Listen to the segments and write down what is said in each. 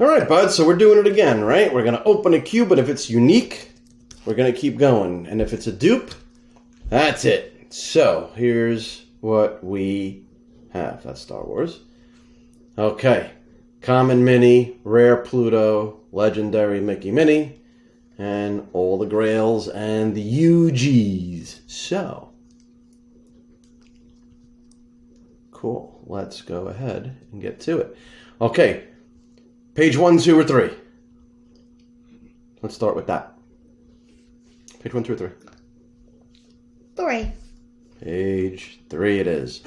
All right, bud, so we're doing it again, right? We're going to open a cube, but if it's unique, we're going to keep going. And if it's a dupe, that's it. So here's what we have. That's Star Wars. Okay. Common Mini, Rare Pluto, Legendary Mickey Mini, and all the Grails and the UGs. So, cool. Let's go ahead and get to it. Okay. Page 1, 2, or 3? Let's start with that. Page 1, 2, or 3? 3. Page 3 it is.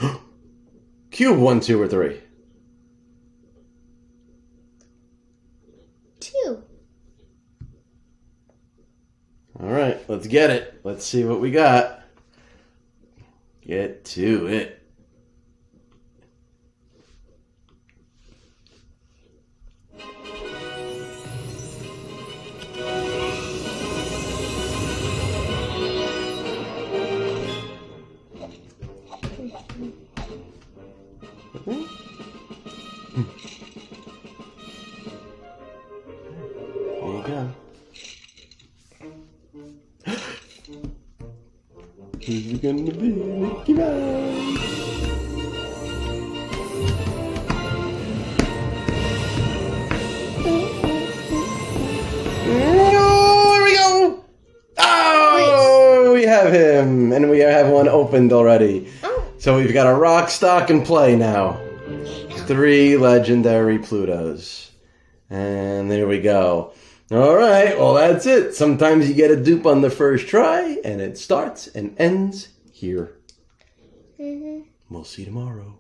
Cube 1, 2, or 3? 2. All right, let's get it. Let's see what we got. Get to it. There you go. Who's it gonna be? Mickey Mouse! Oh, here we go! Oh, we have him! And we have one opened already. Oh. So we've got a rock, stock, and play now. 3 legendary Plutos. And there we go. All right, well, that's it. Sometimes you get a dupe on the first try, and it starts and ends here. We'll see you tomorrow.